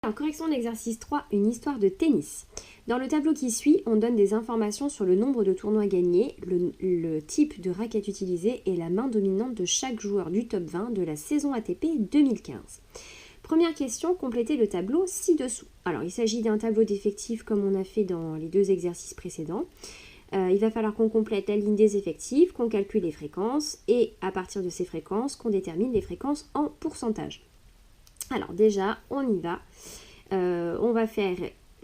Alors, correction de l'exercice 3, une histoire de tennis. Dans le tableau qui suit, on donne des informations sur le nombre de tournois gagnés, le type de raquette utilisée et la main dominante de chaque joueur du top 20 de la saison ATP 2015. Première question, complétez le tableau ci-dessous. Alors, il s'agit d'un tableau d'effectifs comme on a fait dans les deux exercices précédents. Il va falloir qu'on complète la ligne des effectifs, qu'on calcule les fréquences et à partir de ces fréquences, qu'on détermine les fréquences en pourcentage. Alors déjà, on y va. On va faire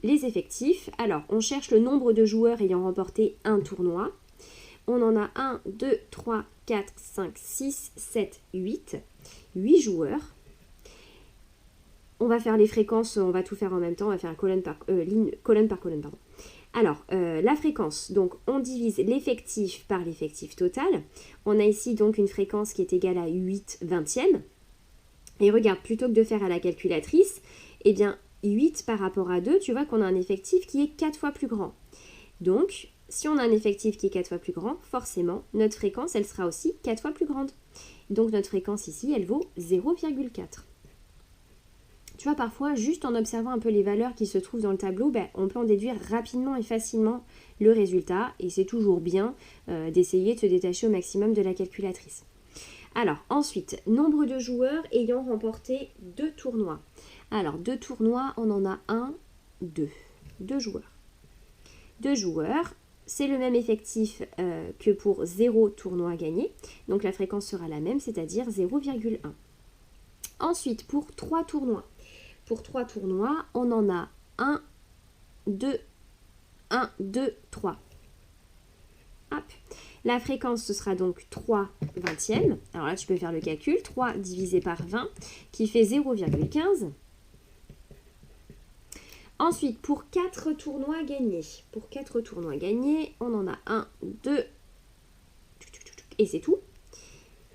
les effectifs. Alors, on cherche le nombre de joueurs ayant remporté un tournoi. On en a 1, 2, 3, 4, 5, 6, 7, 8. 8 joueurs. On va faire les fréquences, on va tout faire en même temps. On va faire colonne par colonne. Pardon. Alors, la fréquence, donc on divise l'effectif par l'effectif total. On a ici donc une fréquence qui est égale à 8 vingtièmes. Et regarde, plutôt que de faire à la calculatrice, eh bien 8 par rapport à 2, tu vois qu'on a un effectif qui est 4 fois plus grand. Donc, si on a un effectif qui est 4 fois plus grand, forcément, notre fréquence, elle sera aussi 4 fois plus grande. Donc notre fréquence ici, elle vaut 0,4. Tu vois, parfois, juste en observant un peu les valeurs qui se trouvent dans le tableau, on peut en déduire rapidement et facilement le résultat. Et c'est toujours bien d'essayer de se détacher au maximum de la calculatrice. Alors, ensuite, nombre de joueurs ayant remporté 2 tournois. Alors, 2 tournois, on en a 1, 2. 2 joueurs. 2 joueurs, c'est le même effectif que pour 0 tournoi gagné. Donc, la fréquence sera la même, c'est-à-dire 0,1. Ensuite, pour 3 tournois. Pour 3 tournois, on en a 1, 2, 3. Hop. La fréquence, ce sera donc 3 vingtièmes. Alors là, tu peux faire le calcul. 3 divisé par 20, qui fait 0,15. Ensuite, pour 4 tournois gagnés. Pour 4 tournois gagnés, on en a 1, 2, et c'est tout.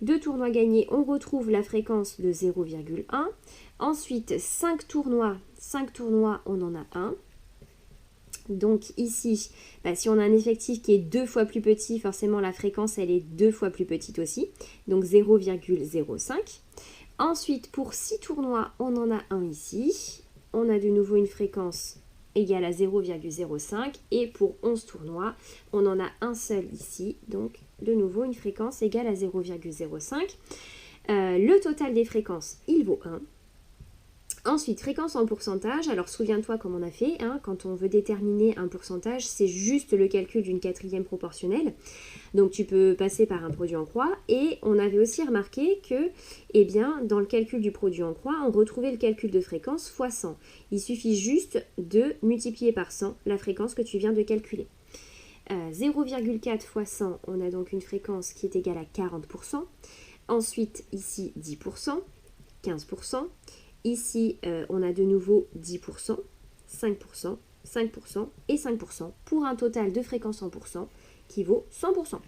2 tournois gagnés, on retrouve la fréquence de 0,1. Ensuite, 5 tournois, on en a 1. Donc ici, si on a un effectif qui est 2 fois plus petit, forcément la fréquence elle est 2 fois plus petite aussi, donc 0,05. Ensuite, pour 6 tournois, on en a un ici. On a de nouveau une fréquence égale à 0,05 et pour 11 tournois, on en a un seul ici, donc de nouveau une fréquence égale à 0,05. Le total des fréquences, il vaut 1. Ensuite, fréquence en pourcentage. Alors, souviens-toi comme on a fait, quand on veut déterminer un pourcentage, c'est juste le calcul d'une quatrième proportionnelle. Donc, tu peux passer par un produit en croix. Et on avait aussi remarqué que, dans le calcul du produit en croix, on retrouvait le calcul de fréquence fois 100. Il suffit juste de multiplier par 100 la fréquence que tu viens de calculer. 0,4 fois 100, on a donc une fréquence qui est égale à 40%. Ensuite, ici, 10%, 15%. Ici, on a de nouveau 10%, 5%, 5% et 5% pour un total de fréquence en pourcent qui vaut 100%.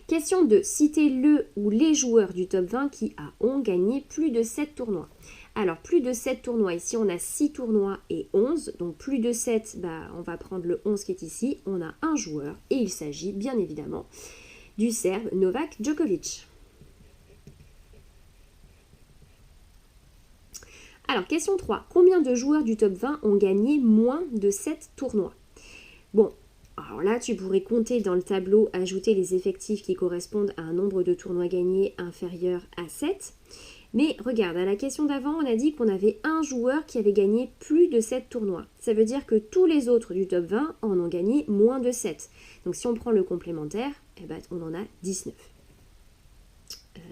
Question 2. Citez le ou les joueurs du top 20 qui ont gagné plus de 7 tournois. Alors, plus de 7 tournois, ici on a 6 tournois et 11. Donc, plus de 7, on va prendre le 11 qui est ici. On a un joueur et il s'agit bien évidemment du Serbe Novak Djokovic. Alors, question 3. Combien de joueurs du top 20 ont gagné moins de 7 tournois? Bon, alors là, tu pourrais compter dans le tableau, ajouter les effectifs qui correspondent à un nombre de tournois gagnés inférieur à 7. Mais regarde, à la question d'avant, on a dit qu'on avait un joueur qui avait gagné plus de 7 tournois. Ça veut dire que tous les autres du top 20 en ont gagné moins de 7. Donc, si on prend le complémentaire, on en a 19.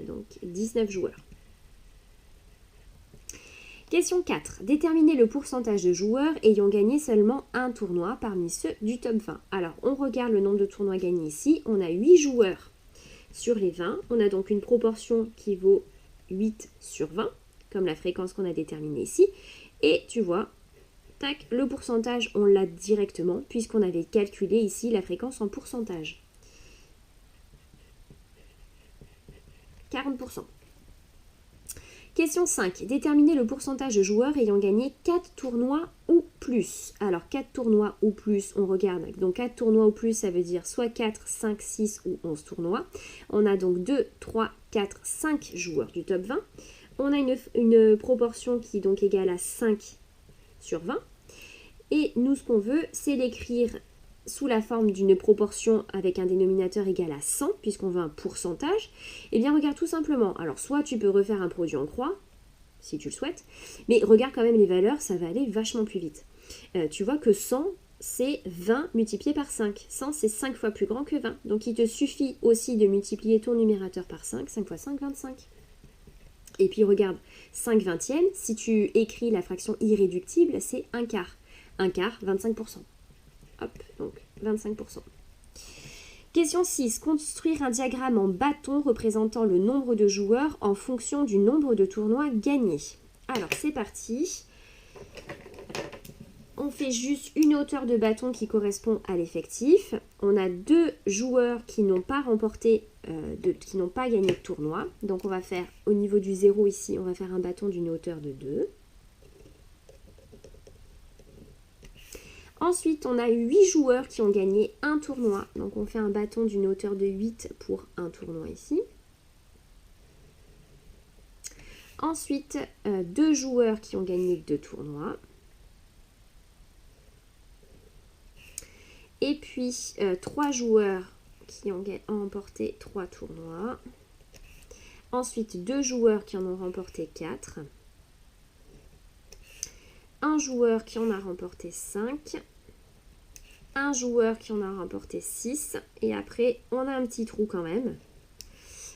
Donc, 19 joueurs. Question 4. Déterminez le pourcentage de joueurs ayant gagné seulement un tournoi parmi ceux du top 20. Alors, on regarde le nombre de tournois gagnés ici. On a 8 joueurs sur les 20. On a donc une proportion qui vaut 8 sur 20, comme la fréquence qu'on a déterminée ici. Et tu vois, tac, le pourcentage, on l'a directement, puisqu'on avait calculé ici la fréquence en pourcentage. 40%. Question 5. Déterminez le pourcentage de joueurs ayant gagné 4 tournois ou plus. Alors, 4 tournois ou plus, on regarde. Donc, 4 tournois ou plus, ça veut dire soit 4, 5, 6 ou 11 tournois. On a donc 2, 3, 4, 5 joueurs du top 20. On a une proportion qui est donc égale à 5 sur 20. Et nous, ce qu'on veut, c'est l'écrire sous la forme d'une proportion avec un dénominateur égal à 100, puisqu'on veut un pourcentage. Eh bien, regarde tout simplement. Alors, soit tu peux refaire un produit en croix, si tu le souhaites, mais regarde quand même les valeurs, ça va aller vachement plus vite. Tu vois que 100, c'est 20 multiplié par 5. 100, c'est 5 fois plus grand que 20. Donc, il te suffit aussi de multiplier ton numérateur par 5. 5 fois 5, 25. Et puis, regarde, 5 vingtièmes, si tu écris la fraction irréductible, c'est un quart. Un quart, 25%. Hop, donc 25%. Question 6. Construire un diagramme en bâton représentant le nombre de joueurs en fonction du nombre de tournois gagnés. Alors, c'est parti. On fait juste une hauteur de bâton qui correspond à l'effectif. On a 2 joueurs qui n'ont pas remporté, qui n'ont pas gagné de tournoi. Donc, on va faire au niveau du 0 ici, on va faire un bâton d'une hauteur de 2. Ensuite, on a 8 joueurs qui ont gagné un tournoi. Donc, on fait un bâton d'une hauteur de 8 pour un tournoi ici. Ensuite, 2 joueurs qui ont gagné 2 tournois. Et puis, 3 joueurs qui ont remporté 3 tournois. Ensuite, 2 joueurs qui en ont remporté 4. Un joueur qui en a remporté 5. Un joueur qui en a remporté 6. Et après, on a un petit trou quand même,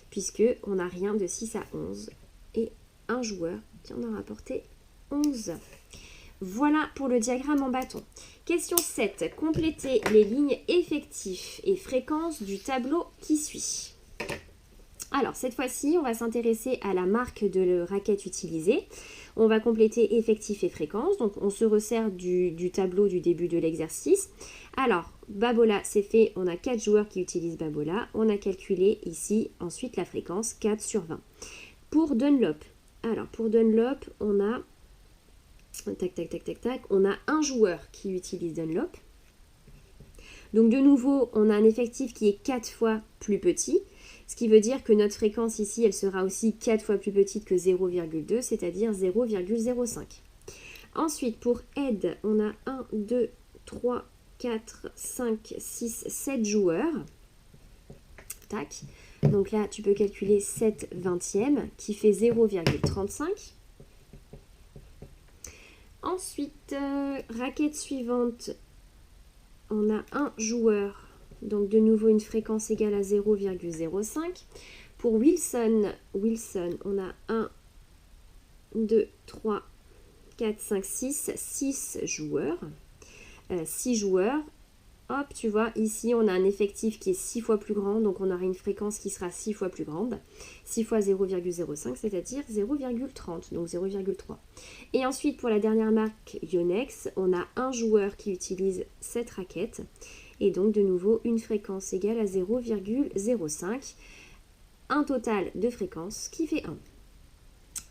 puisqu'on n'a rien de 6 à 11. Et un joueur qui en a rapporté 11. Voilà pour le diagramme en bâton. Question 7. Complétez les lignes effectifs et fréquences du tableau qui suit. Alors, cette fois-ci, on va s'intéresser à la marque de raquette utilisée. On va compléter effectifs et fréquences. Donc, on se resserre du tableau du début de l'exercice. Alors, Babola, c'est fait. On a 4 joueurs qui utilisent Babola. On a calculé ici, ensuite, la fréquence 4 sur 20. Pour Dunlop, alors, pour Dunlop, on a... on a un joueur qui utilise Dunlop. Donc, de nouveau, on a un effectif qui est 4 fois plus petit. Ce qui veut dire que notre fréquence ici, elle sera aussi 4 fois plus petite que 0,2, c'est-à-dire 0,05. Ensuite, pour Ed, on a 1, 2, 3, 4, 5, 6, 7 joueurs. Tac. Donc là, tu peux calculer 7 vingtièmes qui fait 0,35. Ensuite, raquette suivante, on a un joueur. Donc de nouveau une fréquence égale à 0,05. Pour Wilson, on a 1, 2, 3, 4, 5, 6, 6 joueurs. 6 joueurs. Hop, tu vois, ici on a un effectif qui est 6 fois plus grand, donc on aura une fréquence qui sera 6 fois plus grande. 6 fois 0,05, c'est-à-dire 0,30, donc 0,3. Et ensuite, pour la dernière marque Yonex, on a un joueur qui utilise cette raquette. Et donc, de nouveau, une fréquence égale à 0,05. Un total de fréquences qui fait 1.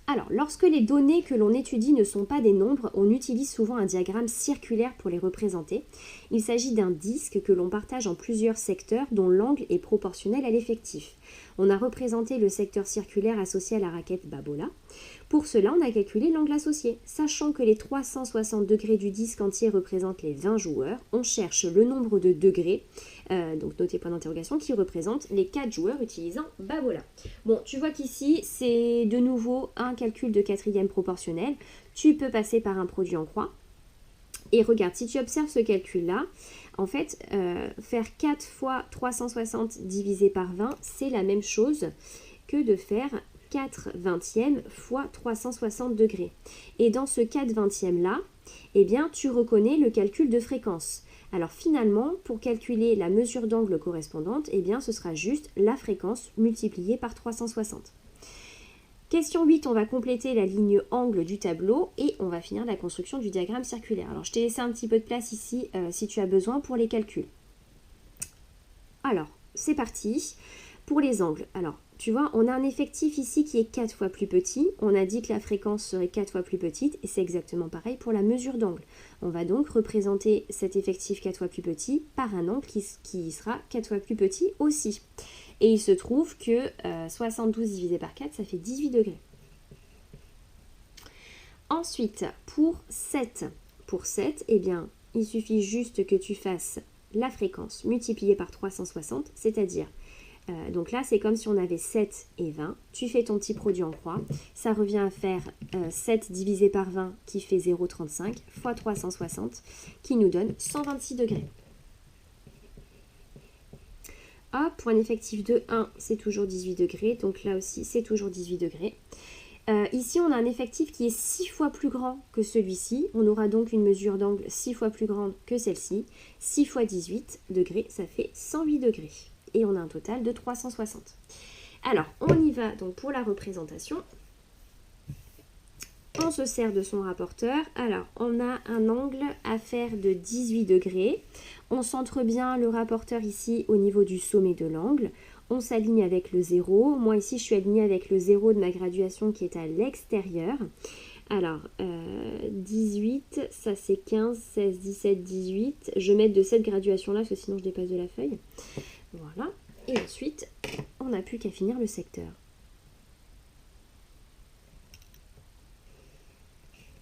Alors, lorsque les données que l'on étudie ne sont pas des nombres, on utilise souvent un diagramme circulaire pour les représenter. Il s'agit d'un disque que l'on partage en plusieurs secteurs dont l'angle est proportionnel à l'effectif. On a représenté le secteur circulaire associé à la raquette Babola. Pour cela, on a calculé l'angle associé. Sachant que les 360 degrés du disque entier représentent les 20 joueurs, on cherche le nombre de degrés, donc notez point d'interrogation, qui représente les 4 joueurs utilisant Babola. Bon, tu vois qu'ici, c'est de nouveau un calcul de quatrième proportionnel. Tu peux passer par un produit en croix. Et regarde, si tu observes ce calcul-là, en fait, faire 4 fois 360 divisé par 20, c'est la même chose que de faire 4 vingtièmes fois 360 degrés. Et dans ce 4 vingtièmes là, eh bien, tu reconnais le calcul de fréquence. Alors finalement, pour calculer la mesure d'angle correspondante, eh bien, ce sera juste la fréquence multipliée par 360. Question 8, on va compléter la ligne angle du tableau et on va finir la construction du diagramme circulaire. Alors, je t'ai laissé un petit peu de place ici si tu as besoin pour les calculs. Alors, c'est parti pour les angles. Alors, tu vois, on a un effectif ici qui est 4 fois plus petit. On a dit que la fréquence serait 4 fois plus petite et c'est exactement pareil pour la mesure d'angle. On va donc représenter cet effectif 4 fois plus petit par un angle qui sera 4 fois plus petit aussi. Et il se trouve que 72 divisé par 4, ça fait 18 degrés. Ensuite, pour 7, eh bien, il suffit juste que tu fasses la fréquence multipliée par 360, c'est-à-dire, donc là, c'est comme si on avait 7 et 20. Tu fais ton petit produit en croix. Ça revient à faire 7 divisé par 20 qui fait 0,35 fois 360 qui nous donne 126 degrés. Hop, point effectif de 1, c'est toujours 18 degrés. Donc là aussi, c'est toujours 18 degrés. Ici, on a un effectif qui est 6 fois plus grand que celui-ci. On aura donc une mesure d'angle 6 fois plus grande que celle-ci. 6 fois 18 degrés, ça fait 108 degrés. Et on a un total de 360. Alors, on y va donc pour la représentation. On se sert de son rapporteur. Alors, on a un angle à faire de 18 degrés. On centre bien le rapporteur ici au niveau du sommet de l'angle. On s'aligne avec le 0. Moi ici, je suis alignée avec le 0 de ma graduation qui est à l'extérieur. Alors, 18, ça c'est 15, 16, 17, 18. Je vais mettre de cette graduation-là, parce que sinon je dépasse de la feuille. Voilà. Et ensuite, on n'a plus qu'à finir le secteur.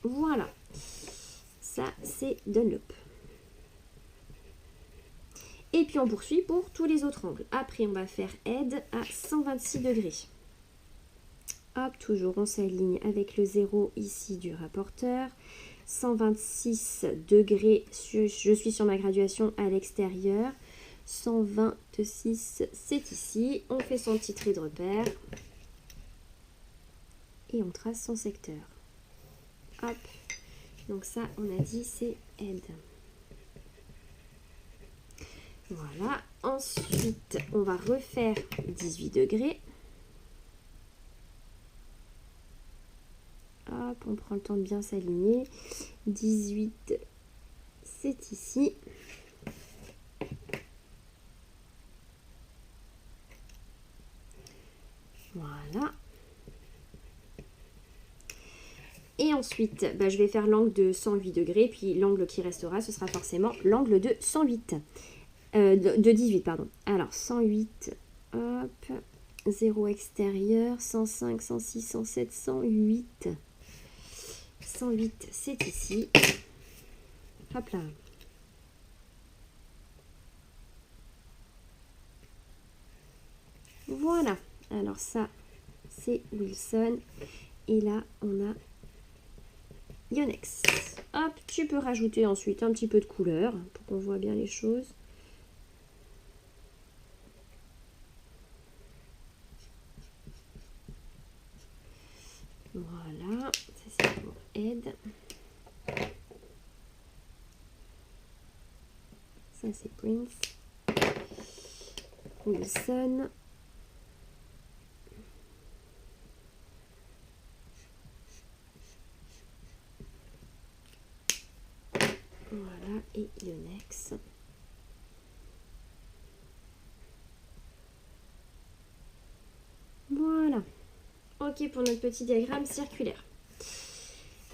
Voilà. Ça, c'est Dunlop. Et puis on poursuit pour tous les autres angles. Après, on va faire aide à 126 degrés. Hop, toujours on s'aligne avec le 0 ici du rapporteur. 126 degrés, je suis sur ma graduation à l'extérieur. 126, c'est ici. On fait son petit trait de repère. Et on trace son secteur. Hop. Donc ça, on a dit, c'est aide. Voilà. Ensuite, on va refaire 18 degrés. Hop, on prend le temps de bien s'aligner. 18, c'est ici. Voilà. Et ensuite, je vais faire l'angle de 108 degrés. Puis l'angle qui restera, ce sera forcément l'angle de 108. De 18, pardon. Alors, 108, hop, 0 extérieur, 105, 106, 107, 108. 108, c'est ici. Hop là. Voilà. Alors ça, c'est Wilson. Et là, on a Yonex. Hop, tu peux rajouter ensuite un petit peu de couleur pour qu'on voit bien les choses. Voilà, ça c'est pour aide. Ça c'est Prince. Wilson. Voilà, et Yonex. Voilà. Ok pour notre petit diagramme circulaire.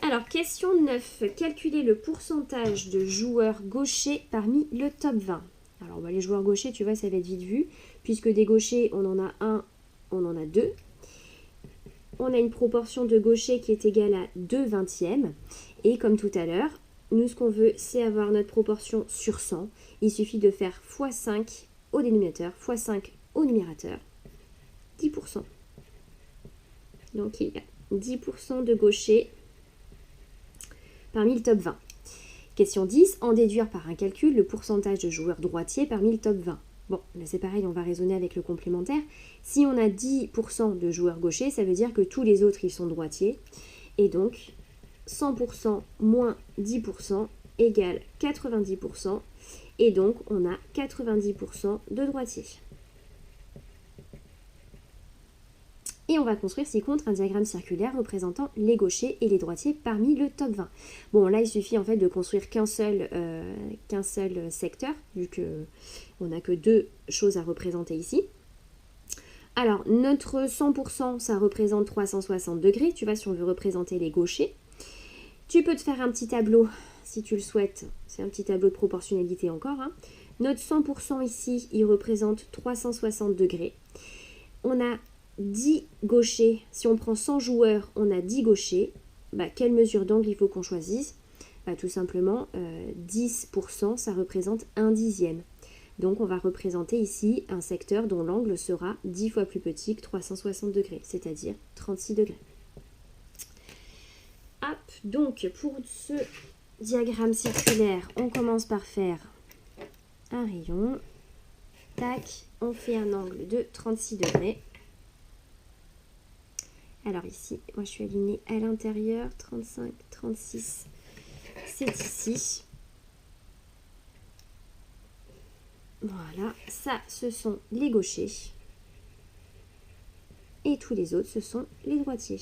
Alors, question 9. Calculer le pourcentage de joueurs gauchers parmi le top 20. Alors, les joueurs gauchers, tu vois, ça va être vite vu. Puisque des gauchers, on en a un, on en a deux. On a une proportion de gauchers qui est égale à 2 vingtièmes. Et comme tout à l'heure, nous, ce qu'on veut, c'est avoir notre proportion sur 100. Il suffit de faire x5 au dénominateur, x5 au numérateur. 10%. Donc, il y a 10% de gauchers parmi le top 20. Question 10, en déduire par un calcul le pourcentage de joueurs droitiers parmi le top 20. Bon, là c'est pareil, on va raisonner avec le complémentaire. Si on a 10% de joueurs gauchers, ça veut dire que tous les autres, ils sont droitiers. Et donc, 100% moins 10% égale 90%. Et donc, on a 90% de droitiers. Et on va construire ci-contre un diagramme circulaire représentant les gauchers et les droitiers parmi le top 20. Bon, là, il suffit en fait de construire qu'un seul secteur, vu qu'on n'a que deux choses à représenter ici. Alors, notre 100%, ça représente 360 degrés. Tu vois, si on veut représenter les gauchers. Tu peux te faire un petit tableau, si tu le souhaites. C'est un petit tableau de proportionnalité encore. Hein. Notre 100% ici, il représente 360 degrés. On a 10 gauchers, si on prend 100 joueurs, on a 10 gauchers, quelle mesure d'angle il faut qu'on choisisse? Tout simplement, 10%, ça représente 1/10. Donc on va représenter ici un secteur dont l'angle sera 10 fois plus petit que 360 degrés, c'est-à-dire 36 degrés. Hop, donc pour ce diagramme circulaire, on commence par faire un rayon. Tac, on fait un angle de 36 degrés. Alors ici, moi je suis alignée à l'intérieur, 35, 36, c'est ici. Voilà, ça ce sont les gauchers. Et tous les autres, ce sont les droitiers.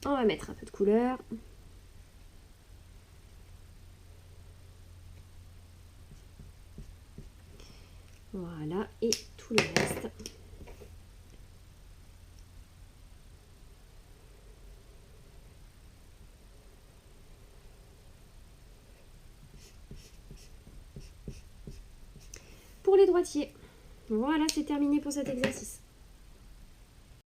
On va mettre un peu de couleur. Voilà, et tout le reste. Pour les droitiers. Voilà, c'est terminé pour cet exercice.